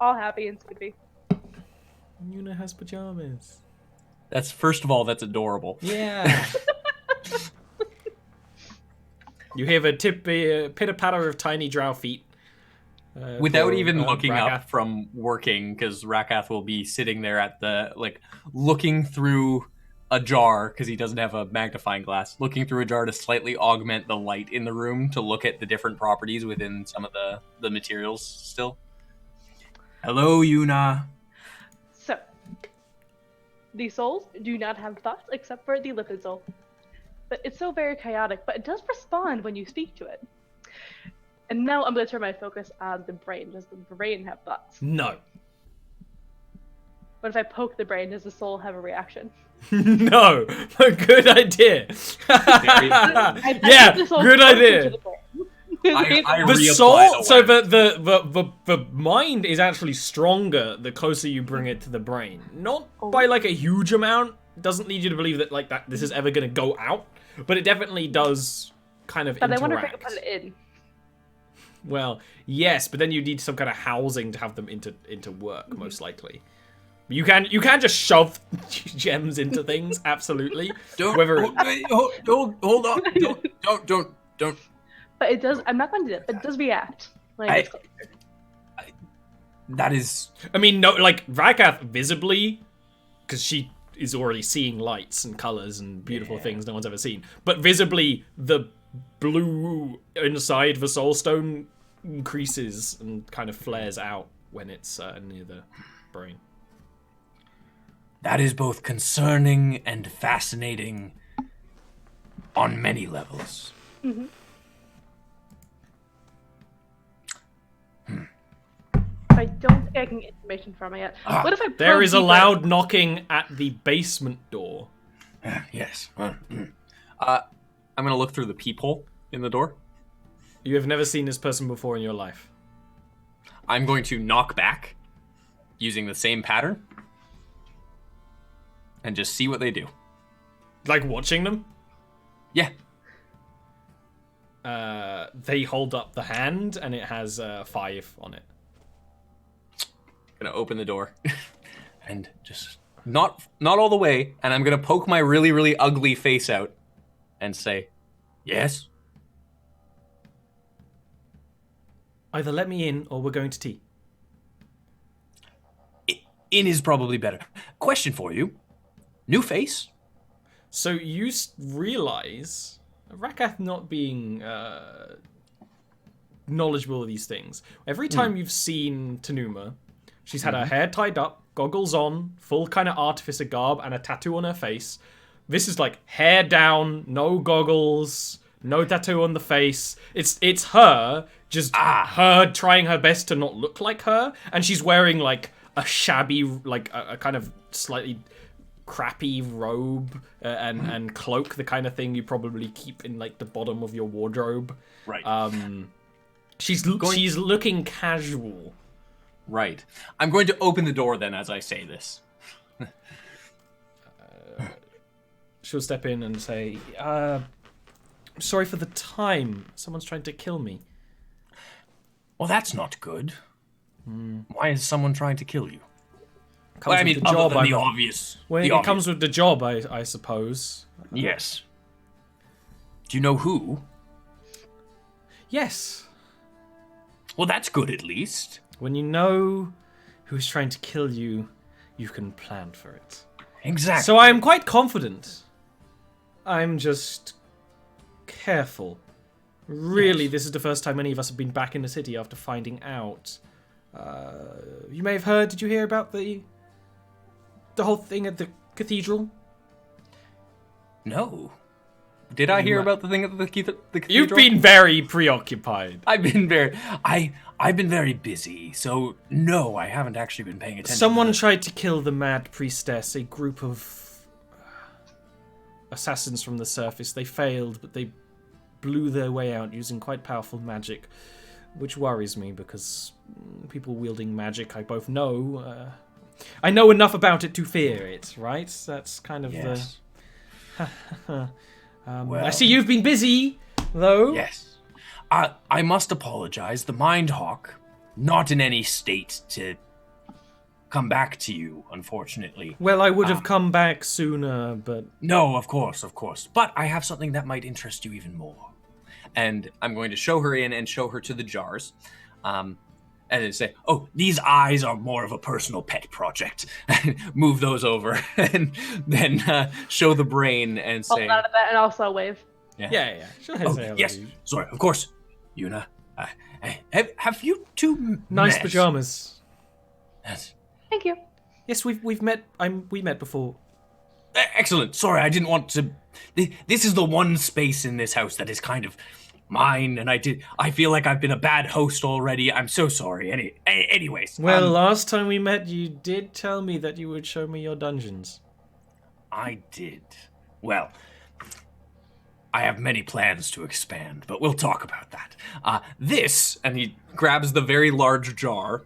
All happy and skippy. Yuna has pajamas. First of all, that's adorable. Yeah. You hear the pitter-patter of tiny drow feet. Without for, even looking Rakath. up from working, because Rakath will be sitting there at the, like, looking through a jar, because he doesn't have a magnifying glass, looking through a jar to slightly augment the light in the room to look at the different properties within some of the materials still. Hello, Yuna. So, these souls do not have thoughts except for the lipid soul. But it's so very chaotic, but it does respond when you speak to it. And now I'm going to turn my focus on the brain. Does the brain have thoughts? No. What if I poke the brain? Does the soul have a reaction? No. Good idea. I Yeah, put the soul good closer idea. to the brain. I The reapply soul, the so wax. the mind is actually stronger the closer you bring it to the brain. Not by like a huge amount. It doesn't lead you to believe that like that this is ever going to go out, but it definitely does kind of But interact. I wonder if I could put it in. Well, yes, but then you need some kind of housing to have them into work, most likely. You can just shove gems into things, absolutely. Don't, Whether hold on. Don't. But it does. I'm not going to do it, but it does react. When it gets closer. That is. I mean, no, like Rakath visibly, because she is already seeing lights and colors and beautiful things no one's ever seen. But visibly, the blue inside the soul stone increases and kind of flares out when it's near the brain. That is both concerning and fascinating on many levels. I don't think I can get information from it yet. What if I There probe is a deeper? loud knocking at the basement door. Yes. I'm gonna look through the peephole in the door. You have never seen this person before in your life. I'm going to knock back using the same pattern and just see what they do. Like watching them? Yeah. They hold up the hand and it has 5 on it. Gonna open the door and just not all the way, and I'm gonna poke my really, really ugly face out and say, Yes. Either let me in or we're going to tea. In is probably better. Question for you. New face? So you realize, Rakath not being knowledgeable of these things, every time you've seen Tanuma, she's had her hair tied up, goggles on, full kind of artificer garb, and a tattoo on her face. This is like hair down, no goggles, no tattoo on the face. It's her, just her trying her best to not look like her, and she's wearing like a shabby, like a kind of slightly crappy robe and cloak, the kind of thing you probably keep in like the bottom of your wardrobe. Right. She's looking casual. Right. I'm going to open the door then as I say this. She'll step in and say, sorry for the time. Someone's trying to kill me. Well, that's not good. Why is someone trying to kill you? Comes I with mean, the job, other than the I'm- obvious. Well, it comes with the job, I suppose. Yes. Do you know who? Yes. Well, that's good at least. When you know who's trying to kill you, you can plan for it. Exactly. So I am quite confident. I'm just careful. Really, this is the first time any of us have been back in the city after finding out. You may have heard, did you hear about the whole thing at the cathedral? No. Did I hear about the thing at the cathedral? You've been very preoccupied. I've been very busy, so no, I haven't actually been paying attention. Someone tried to kill the Mad Priestess, a group of assassins from the surface. They failed, but they blew their way out using quite powerful magic, which worries me because people wielding magic, I both know. I know enough about it to fear it, right? That's kind of Yes. the... Well, I see you've been busy, though. Yes. I must apologize. The Mindhawk, not in any state to come back to you, unfortunately. Well, I would have come back sooner, but... No, of course. But I have something that might interest you even more. And I'm going to show her in and show her to the jars. And then say, Oh, these eyes are more of a personal pet project. move those over. And then show the brain and I'll say, out of that and also wave. Yeah. She'll Oh, say hello yes. to you. Sorry, of course. Yuna, have you two Nice met? pajamas. Yes. Thank you. Yes, we've met. We met before. Excellent. Sorry, I didn't want to. This is the one space in this house that is kind of mine, and I feel like I've been a bad host already. I'm so sorry. Anyways. Well, last time we met, you did tell me that you would show me your dungeons. I did. Well, I have many plans to expand, but we'll talk about that. This, and he grabs the very large jar.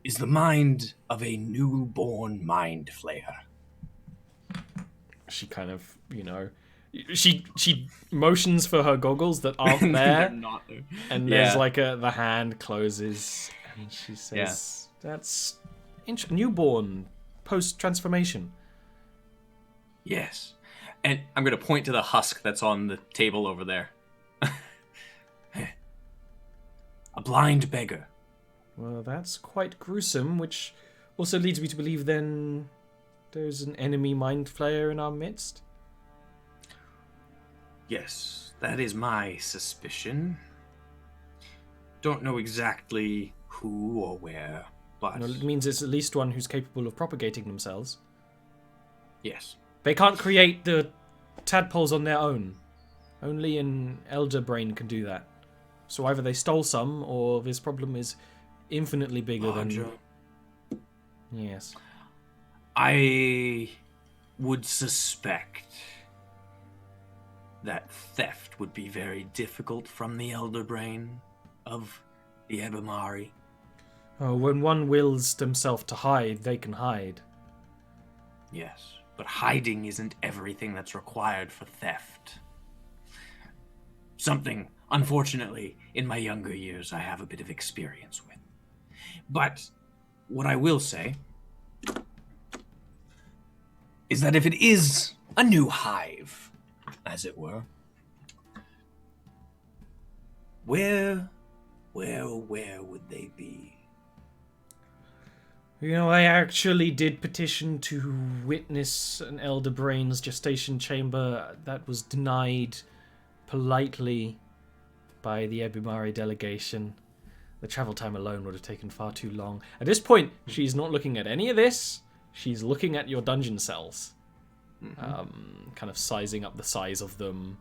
is the mind of a newborn mind flayer. She kind of, she motions for her goggles that aren't there, They're not there. and there's like the hand closes, and she says, "That's newborn post transformation." Yes. And I'm going to point to the husk that's on the table over there. A blind beggar. Well, that's quite gruesome, which also leads me to believe then there's an enemy mind flayer in our midst. Yes, that is my suspicion. Don't know exactly who or where, but Well, it means it's at least one who's capable of propagating themselves. yes. They can't create the tadpoles on their own. Only an elder brain can do that. So either they stole some, or this problem is infinitely bigger than... Yes. I would suspect that theft would be very difficult from the elder brain of the Ebimari. Oh, when one wills themselves to hide, they can hide. Yes, but hiding isn't everything that's required for theft. Something, unfortunately, in my younger years I have a bit of experience with. But what I will say is that if it is a new hive, as it were, where would they be? I actually did petition to witness an elder brain's gestation chamber that was denied politely by the Ebimari delegation. The travel time alone would have taken far too long. At this point, she's not looking at any of this. She's looking at your dungeon cells. Kind of sizing up the size of them,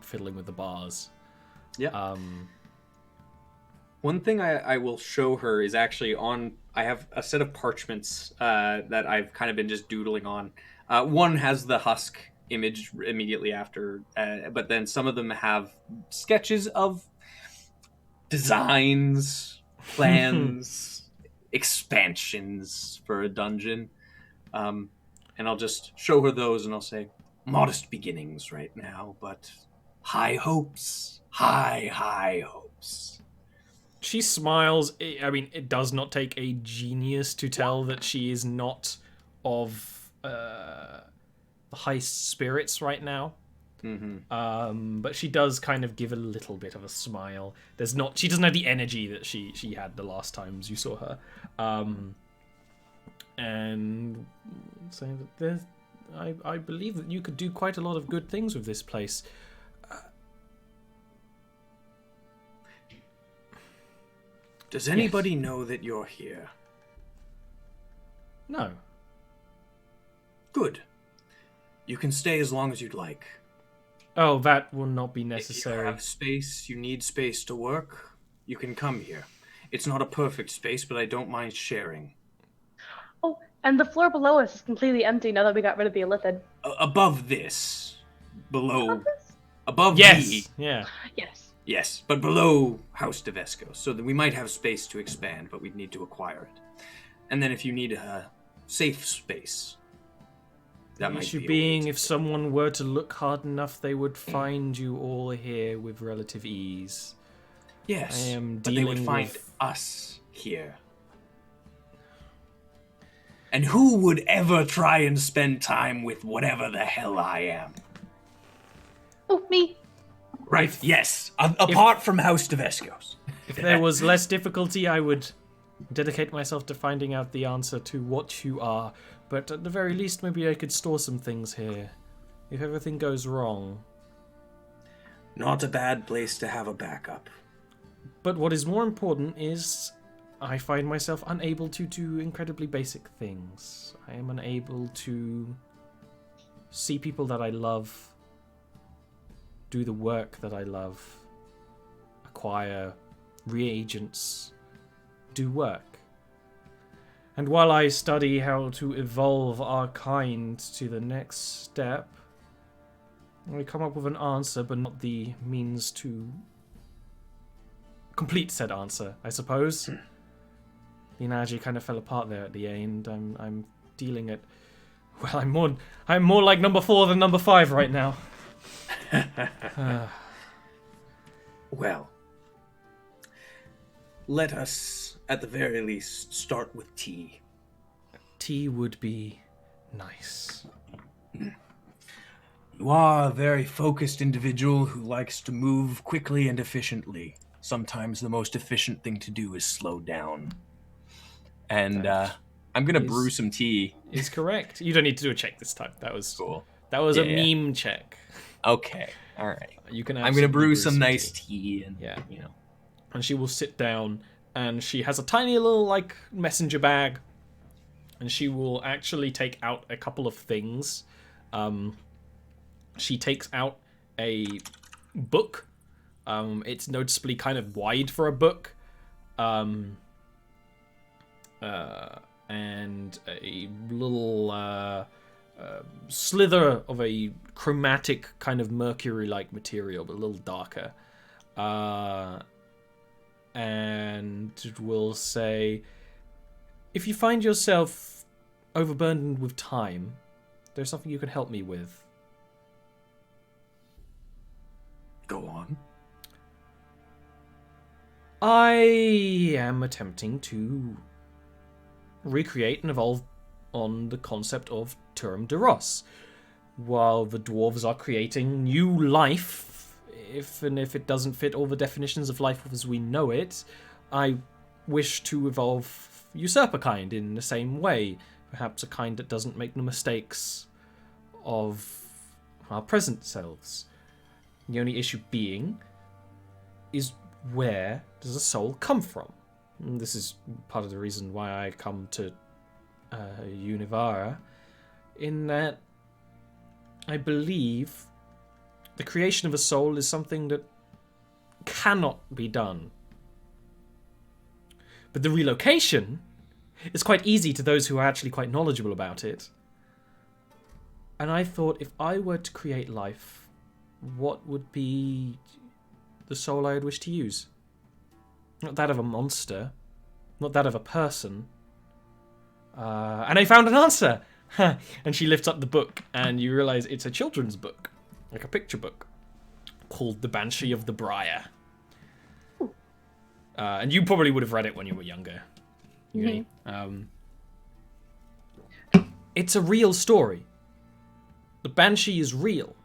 fiddling with the bars. Yeah. One thing I will show her is actually I have a set of parchments that I've kind of been just doodling on. One has the husk image immediately after, but then some of them have sketches of designs, plans, expansions for a dungeon. And I'll just show her those and I'll say, modest beginnings right now, but high hopes, high hopes. She smiles. I mean, it does not take a genius to tell that she is not of the high spirits right now. But she does kind of give a little bit of a smile. She doesn't have the energy that she had the last times you saw her. And saying that I believe that you could do quite a lot of good things with this place. Does anybody know that you're here? No. Good. You can stay as long as you'd like. Oh, that will not be If necessary. you have space, you need space to work, you can come here. It's not a perfect space, but I don't mind sharing. Oh, and the floor below us is completely empty now that we got rid of the illithid. Above this, below, Above this? above Yes. me, Yeah. Yes. yes, but below House Tabletop, so that we might have space to expand, but we'd need to acquire it. And then if you need a safe space, that The might issue be a way being, to if someone were to look hard enough, they would find you all here with relative ease. Yes, I am but they would dealing find with- us here. And who would ever try and spend time with whatever the hell I am? Oh, me. Right, yes. Apart from House Tabletop. If there was less difficulty, I would dedicate myself to finding out the answer to what you are. But at the very least, maybe I could store some things here. If everything goes wrong. Not a bad place to have a backup. But what is more important is I find myself unable to do incredibly basic things. I am unable to see people that I love, do the work that I love, acquire reagents, do work. And while I study how to evolve our kind to the next step, I come up with an answer, but not the means to complete said answer, I suppose. The analogy kind of fell apart there at the end. I'm dealing it. Well, I'm more like number 4 than number 5 right now. Well, let us, at the very least, start with tea. Tea would be nice. You are a very focused individual who likes to move quickly and efficiently. Sometimes the most efficient thing to do is slow down. And I'm gonna Is- brew some tea. Is correct. You don't need to do a check this time. That was Cool. a Yeah. meme check. Okay. All right. You can. I'm gonna brew some tea. nice tea, and Yeah. you know. And she will sit down, and she has a tiny little like messenger bag, and she will actually take out a couple of things. She takes out a book. It's noticeably kind of wide for a book, and a little slither of a chromatic kind of mercury-like material, but a little darker. And it will say, if you find yourself overburdened with time, there's something you can help me with. Go on. I am attempting to recreate and evolve on the concept of Turum de Ross. While the dwarves are creating new life, if it doesn't fit all the definitions of life as we know it, I wish to evolve usurper kind in the same way. Perhaps a kind that doesn't make the mistakes of our present selves. The only issue being is where does a soul come from? And this is part of the reason why I come to Univara, in that I believe the creation of a soul is something that cannot be done. But the relocation is quite easy to those who are actually quite knowledgeable about it. And I thought, if I were to create life, what would be the soul I would wish to use? Not that of a monster, not that of a person. And I found an answer! And she lifts up the book, and you realize it's a children's book, like a picture book, called The Banshee of the Briar. And you probably would have read it when you were younger. Mm-hmm. It's a real story. The Banshee is real.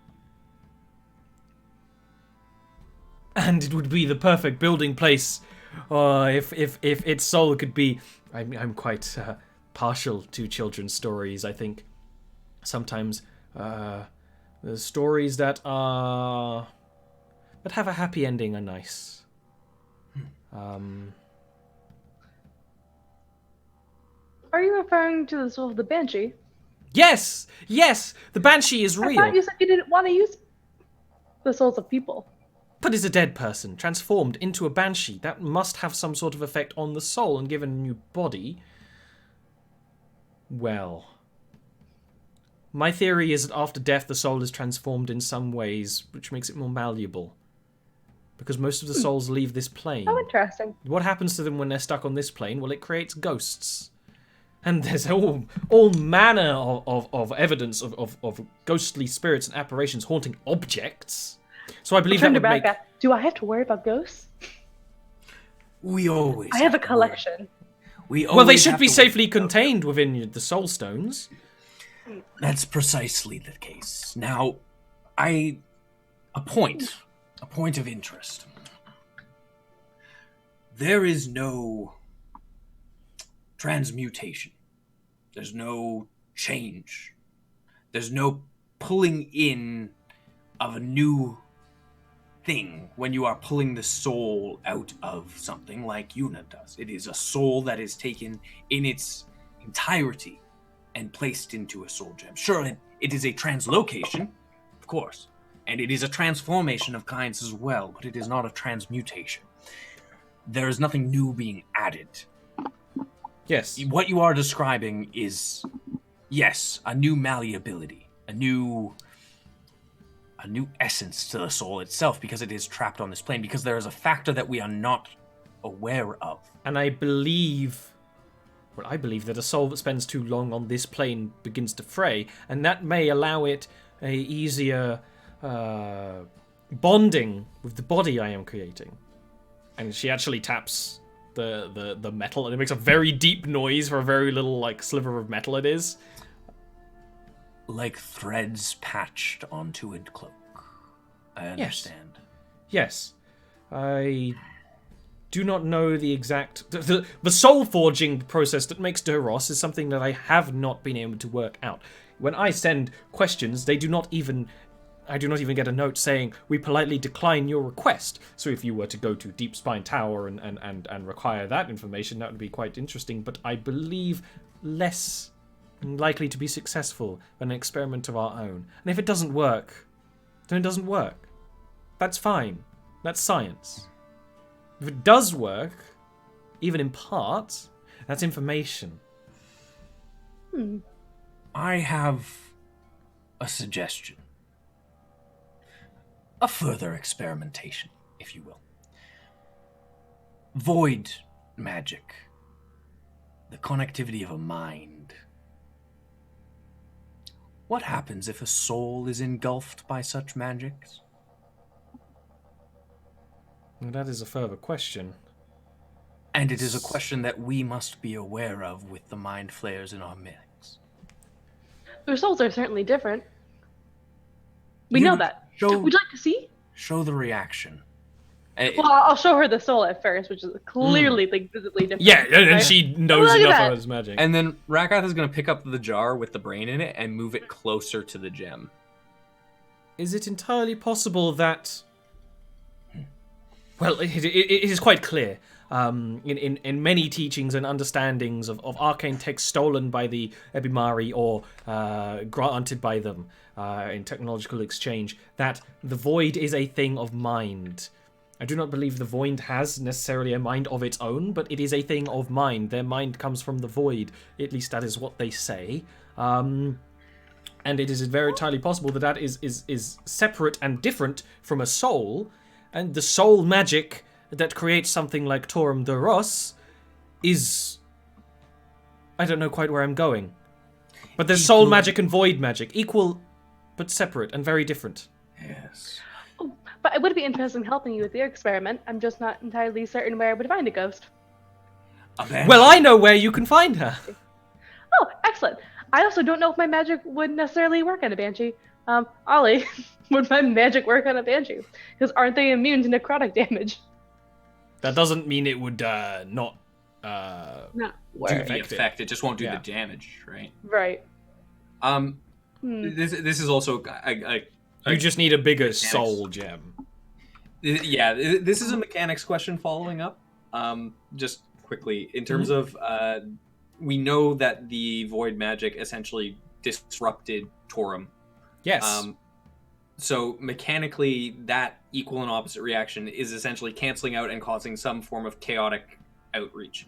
And it would be the perfect building place if its soul could be... I'm quite partial to children's stories, I think. Sometimes the stories that have a happy ending are nice. Are you referring to the soul of the Banshee? Yes! Yes! The Banshee is real. I thought you said you didn't want to use the souls of people. But is a dead person transformed into a Banshee? That must have some sort of effect on the soul, and given a new body... Well... My theory is that after death the soul is transformed in some ways, which makes it more malleable. Because most of the souls leave this plane. Oh, interesting. What happens to them when they're stuck on this plane? Well, it creates ghosts. And there's all manner of evidence of ghostly spirits and apparitions haunting objects. So I believe that would make... Do I have to worry about ghosts? We always. I have a collection. Well, they should be safely contained within the soul stones. That's precisely the case. Now, a point of interest. There is no transmutation. There's no change. There's no pulling in of a new thing when you are pulling the soul out of something like Yuna does. It is a soul that is taken in its entirety and placed into a soul gem. Sure, it is a translocation, of course, and it is a transformation of kinds as well, but it is not a transmutation. There is nothing new being added. Yes. What you are describing is, yes, a new malleability, a new essence to the soul itself, because it is trapped on this plane, because there is a factor that we are not aware of. And I believe that a soul that spends too long on this plane begins to fray, and that may allow it a easier bonding with the body I am creating. And she actually taps the metal, and it makes a very deep noise for a very little sliver of metal it is. Like threads patched onto a cloak. I understand. Yes. I do not know the exact... The soul forging process that makes Duros is something that I have not been able to work out. When I send questions, I do not even get a note saying, we politely decline your request. So if you were to go to Deep Spine Tower and require that information, that would be quite interesting, but I believe less likely to be successful than an experiment of our own. And if it doesn't work, then it doesn't work. That's fine. That's science. If it does work, even in part, that's information. I have a suggestion. A further experimentation, if you will. Void magic. The connectivity of a mind. What happens if a soul is engulfed by such magics? Well, that is a further question. And it is a question that we must be aware of with the mind flayers in our mix. Their souls are certainly different. We know that. Would you like to see? Show the reaction. Well, I'll show her the soul at first, which is clearly visibly different. Yeah, and she knows enough about his magic. And then Rakath is going to pick up the jar with the brain in it and move it closer to the gem. Is it entirely possible that Well, it is quite clear. In many teachings and understandings of arcane texts stolen by the Ebimari or granted by them in technological exchange, that the void is a thing of mind. I do not believe the void has necessarily a mind of its own, but it is a thing of mind. Their mind comes from the void. At least that is what they say. And it is very entirely possible that that is separate and different from a soul, and the soul magic that creates something like Torum de Ros is... I don't know quite where I'm going. But there's soul magic and void magic. Equal, but separate and very different. Yes. Oh, but I would be interested in helping you with your experiment. I'm just not entirely certain where I would find a ghost. Well, I know where you can find her. Oh, excellent. I also don't know if my magic would necessarily work on a banshee. Ollie, would my magic work on a banshee? Because aren't they immune to necrotic damage? That doesn't mean it would not Not Do work. the effect, it just won't do the damage, right? Right. This is also You just need a bigger soul gem. yeah. This is a mechanics question following up. Just quickly in terms of we know that the void magic essentially disrupted Torum. Yes. So mechanically, that equal and opposite reaction is essentially canceling out and causing some form of chaotic outreach.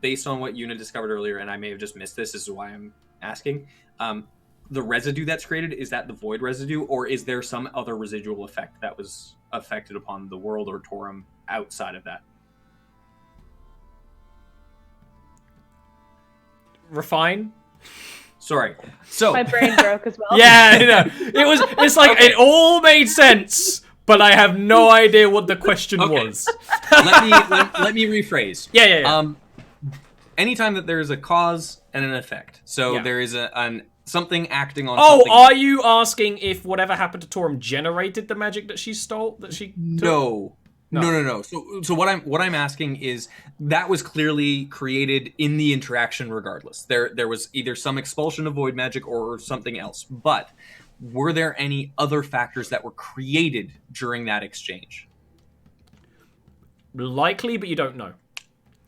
Based on what Una discovered earlier, and I may have just missed this is why I'm asking, the residue that's created, is that the void residue, or is there some other residual effect that was affected upon the world or Torum outside of that? Refine? Sorry. So My brain broke as well. Yeah, I know. It's like it all made sense, but I have no idea what the question was. let me rephrase. Yeah. Anytime that there is a cause and an effect, so there is something acting on. Oh, something. are you asking if whatever happened to Torum generated the magic that she stole? That she took? No. So what I'm asking is that was clearly created in the interaction regardless. There was either some expulsion of void magic or something else. But were there any other factors that were created during that exchange? Likely, but you don't know.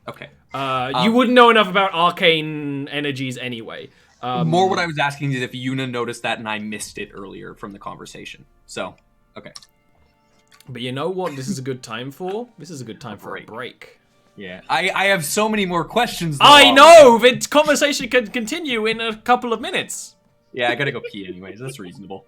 Okay. You wouldn't know enough about arcane energies anyway. More what I was asking is if Yuna noticed that and I missed it earlier from the conversation. So, okay. But you know what this is a good time for? This is a good time for a break. Yeah. I have so many more questions, though. I know! The conversation can continue in a couple of minutes. Yeah, I gotta go pee anyways. That's reasonable.